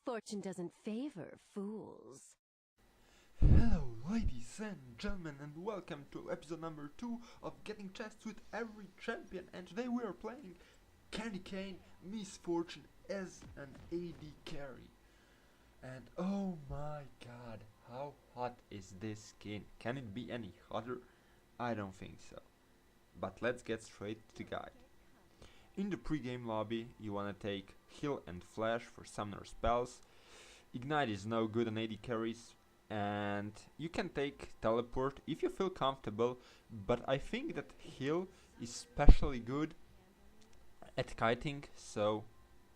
Fortune doesn't favor fools. Hello ladies and gentlemen, and welcome to episode number 2 of Getting Chests with Every Champion, and today we are playing Candy Cane Miss Fortune as an AD carry. And oh my god, how hot is this skin? Can it be any hotter? I don't think so. But let's get straight to the guide. In the pre-game lobby, you wanna take Heal and Flash for summoner spells. Ignite is no good on AD carries, and you can take Teleport if you feel comfortable, but I think that Heal is especially good at kiting, so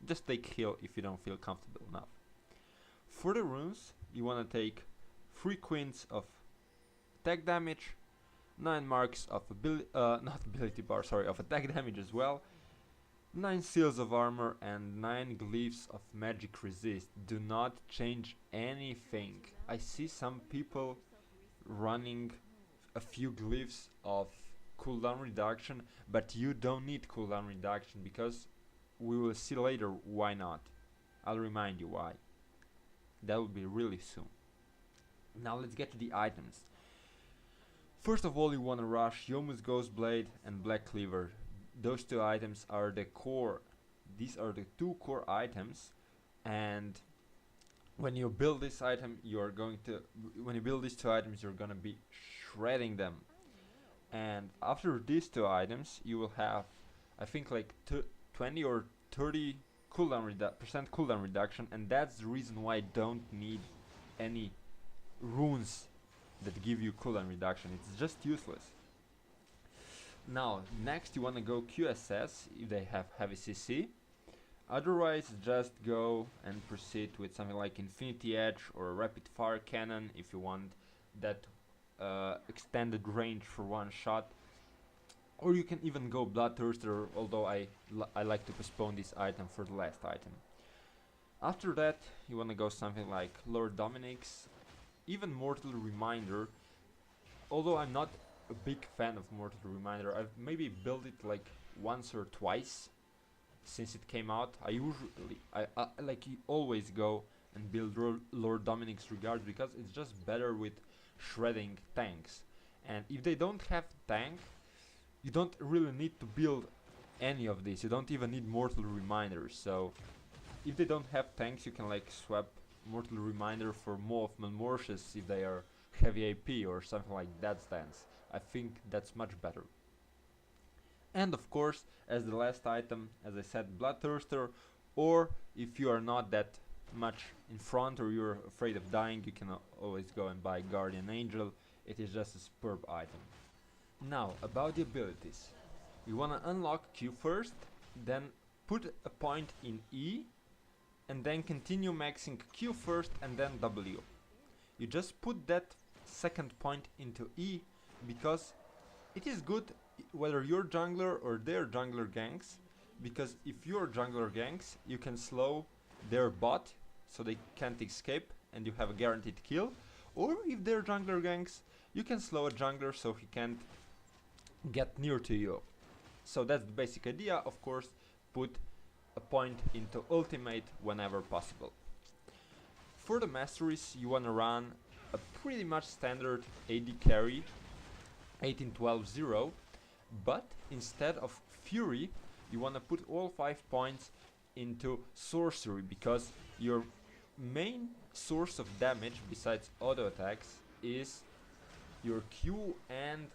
just take Heal if you don't feel comfortable enough. For the runes, you wanna take 3 queens of attack damage, 9 marks of not ability bar, sorry, of attack damage as well, 9 seals of armor and 9 glyphs of magic resist. Do not change anything. I see some people running a few glyphs of cooldown reduction, but you don't need cooldown reduction because we will see later why not. I'll remind you why. That will be really soon. Now let's get to the items. First of all, you wanna rush Yomu's Ghostblade and Black Cleaver. Those 2 items are the core. These are the 2 core items, and when you build this item, you're going to when you build these 2 items, you're gonna be shredding them. And after these 2 items, you will have, I think, like 20 or 30 percent cooldown reduction, and that's the reason why I don't need any runes that give you cooldown reduction. It's just useless. Now, next you wanna go QSS if they have heavy CC. Otherwise, just go and proceed with something like Infinity Edge or Rapid Fire Cannon if you want that extended range for one shot. Or you can even go Bloodthirster, although I like to postpone this item for the last item. After that, you wanna go something like Lord Dominik's, even Mortal Reminder, although I'm not a big fan of Mortal Reminder. I've maybe built it like once or twice since it came out. I like always go and build Lord Dominik's Regards because it's just better with shredding tanks. And if they don't have tank, you don't really need to build any of this. You don't even need Mortal Reminders. So if they don't have tanks, you can like swap Mortal Reminder for Maw of Malmortius if they are heavy AP or something like that stance. I think that's much better. And of course, as the last item, as I said, Bloodthirster, or if you are not that much in front or you're afraid of dying, you can always go and buy Guardian Angel. It is just a superb item. Now, about the abilities. You wanna unlock Q first, then put a point in E, and then continue maxing Q first and then W. You just put that second point into E because it is good whether you're jungler or their jungler ganks, because if you're jungler ganks, you can slow their bot so they can't escape and you have a guaranteed kill, or if they're jungler ganks, you can slow a jungler so he can't get near to you. So that's the basic idea. Of course, put a point into ultimate whenever possible. For the masteries, you wanna run a pretty much standard AD carry 18-12-0, but instead of Fury, you wanna put all 5 points into Sorcery, because your main source of damage besides auto attacks is your Q and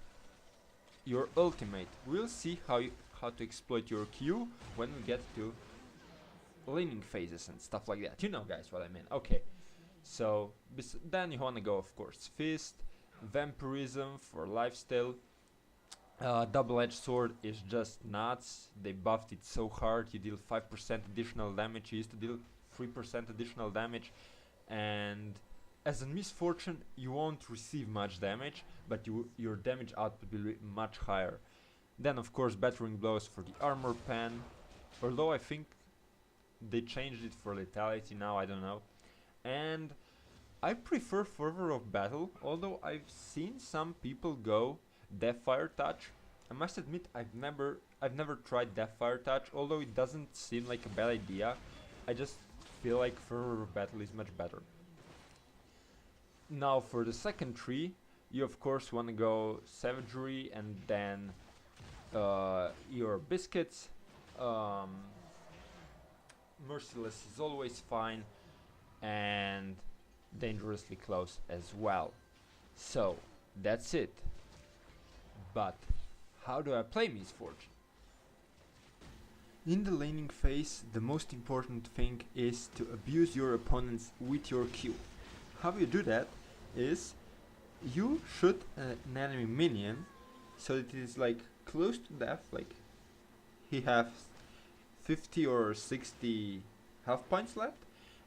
your ultimate. We'll see how to exploit your Q when we get to laning phases and stuff like that. You know, guys, what I mean. Okay, so then you wanna go, of course, Fist, Vampirism for lifesteal. Double-edged sword is just nuts. They buffed it so hard. You deal 5% additional damage. You used to deal 3% additional damage, and as a Miss Fortune you won't receive much damage, but your damage output will be much higher. Then of course Battering Blows for the armor pen, although I think they changed it for lethality now, I don't know. And I prefer Fervor of Battle, although I've seen some people go Deathfire Touch. I must admit I've never tried Deathfire Touch, although it doesn't seem like a bad idea. I just feel like Fervor of Battle is much better. Now for the second tree, you of course want to go Savagery and then your Biscuits. Merciless is always fine, and Dangerously Close as well. So that's it. But how do I play Miss Fortune? In the laning phase, the most important thing is to abuse your opponents with your Q. How you do that is you shoot an enemy minion so that it is like close to death, like he has 50 or 60 health points left,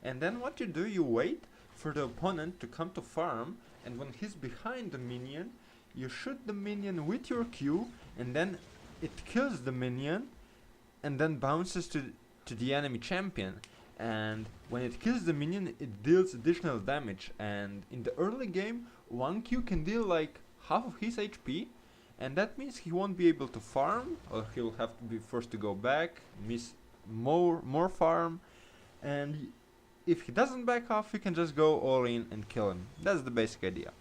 and then what you do, you wait for the opponent to come to farm, and when he's behind the minion, you shoot the minion with your Q, and then it kills the minion and then bounces to the enemy champion. And when it kills the minion, it deals additional damage, and in the early game, one Q can deal like half of his HP, and that means he won't be able to farm, or he'll have to be forced to go back, miss more farm, and if he doesn't back off, you can just go all in and kill him. That's the basic idea.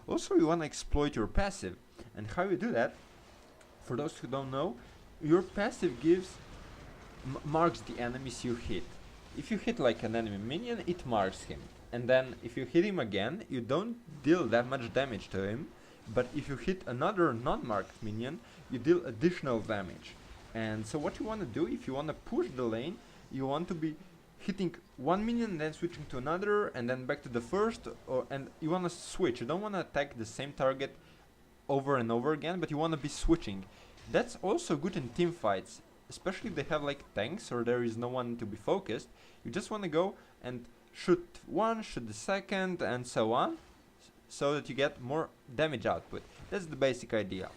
Also, you want to exploit your passive, and how you do that, for those who don't know, your passive gives marks the enemies you hit. If you hit like an enemy minion, it marks him, and then if you hit him again, you don't deal that much damage to him, but if you hit another non-marked minion, you deal additional damage. And so what you want to do, if you want to push the lane, you want to be hitting one minion, then switching to another, and then back to the first, and you want to switch. You don't want to attack the same target over and over again, but you want to be switching. That's also good in team fights, especially if they have like tanks or there is no one to be focused. You just want to go and shoot one, shoot the second, and so on, so that you get more damage output. That's the basic idea.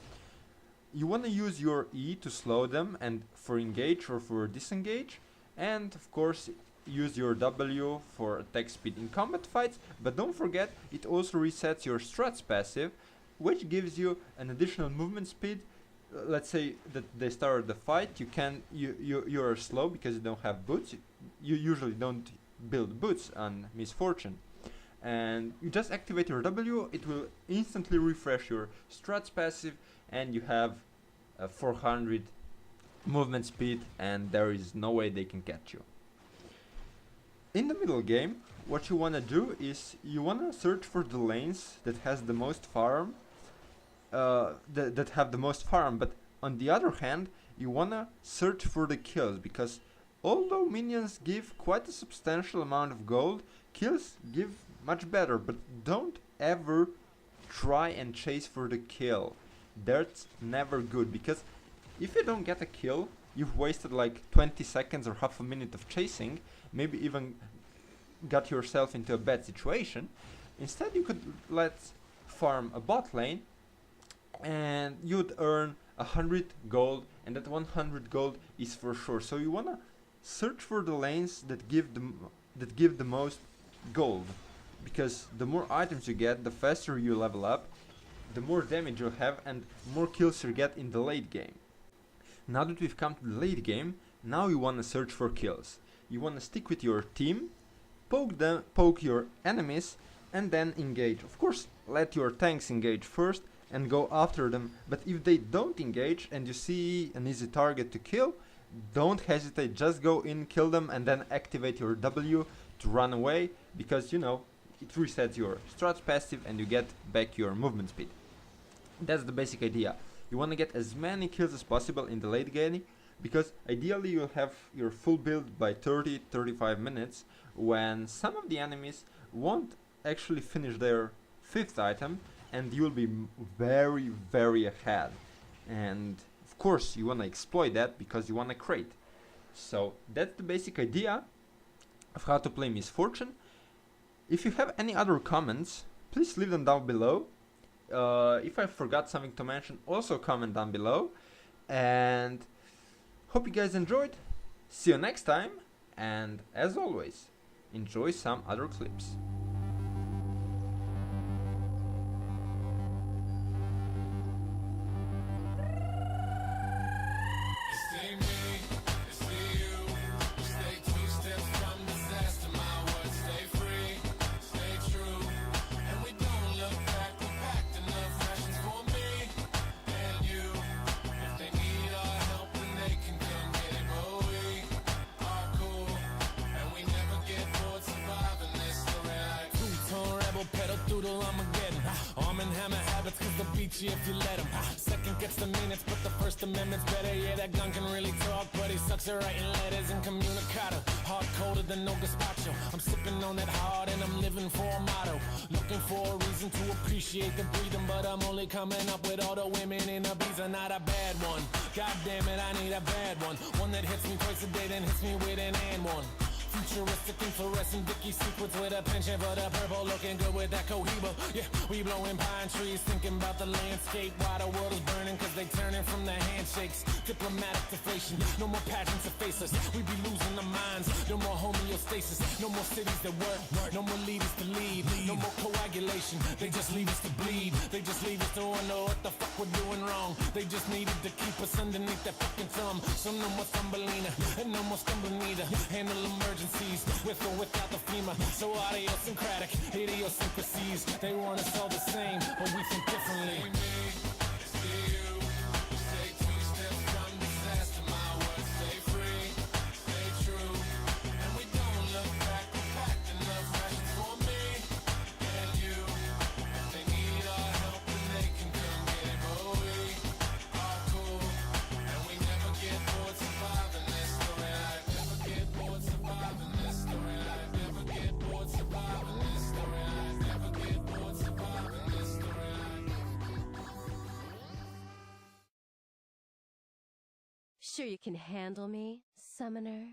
You want to use your E to slow them and for engage or for disengage, and of course use your W for attack speed in combat fights, but don't forget it also resets your Struts passive, which gives you an additional movement speed. Let's say that they started the fight, you are slow because you don't have boots. You usually don't build boots on Miss Fortune, and you just activate your W, it will instantly refresh your Struts passive, and you have 400 movement speed, and there is no way they can catch you. In the middle game, what you want to do is you want to search for the lanes that has the most farm, that have the most farm, but on the other hand, you want to search for the kills, because although minions give quite a substantial amount of gold, kills give much better, but don't ever try and chase for the kill. That's never good, because if you don't get a kill, you've wasted like 20 seconds or half a minute of chasing, maybe even got yourself into a bad situation. Instead, you could let's farm a bot lane, and you'd earn 100 gold, and that 100 gold is for sure. So you wanna search for the lanes that give the most gold, because the more items you get, the faster you level up, the more damage you'll have, and more kills you get in the late game. Now that we've come to the late game, now you wanna search for kills. You wanna stick with your team, poke your enemies, and then engage. Of course, let your tanks engage first and go after them, but if they don't engage and you see an easy target to kill, don't hesitate, just go in, kill them, and then activate your W to run away, because you know, it resets your Struts passive and you get back your movement speed. That's the basic idea. You want to get as many kills as possible in the late game, because ideally you'll have your full build by 30-35 minutes, when some of the enemies won't actually finish their 5th item, and you'll be very, very ahead. And of course you want to exploit that because you want to crate. So that's the basic idea of how to play Miss Fortune. If you have any other comments, please leave them down below. If I forgot something to mention, also comment down below. And hope you guys enjoyed. See you next time, and as always, enjoy some other clips. Stay me, stay you, stay 2 steps from disaster. you if you let him. Second gets the minutes, but the First Amendment's better. Yeah, that gun can really talk, but he sucks at writing letters and communicado. Hard colder than no gazpacho. I'm sipping on that hard and I'm living for a motto. Looking for a reason to appreciate the breathing, but I'm only coming up with all the women in the bees are not a bad one. God damn it, I need a bad one. One that hits me twice a day, then hits me with an and one. Futuristic and fluorescent Dickie secrets with a penchant for the purple, looking good with that Cohiba. Yeah, we blowing pine trees, thinking about the landscape while the world is burning, cause they turning from the handshakes. Diplomatic deflation, no more pageants of faceless. We be losing our minds, no more homeostasis, no more cities that work, no more leaders to lead, no more coagulation. They just leave us to bleed, they just leave us to wonder what the fuck we're doing wrong. They just needed to keep us underneath that fucking thumb. So no more Thumbelina, and no more stumbling either. Handle emergencies, with or without the FEMA. So idiosyncratic, idiosyncrasies. They want us all the same, but we think differently. Sure you can handle me, summoner?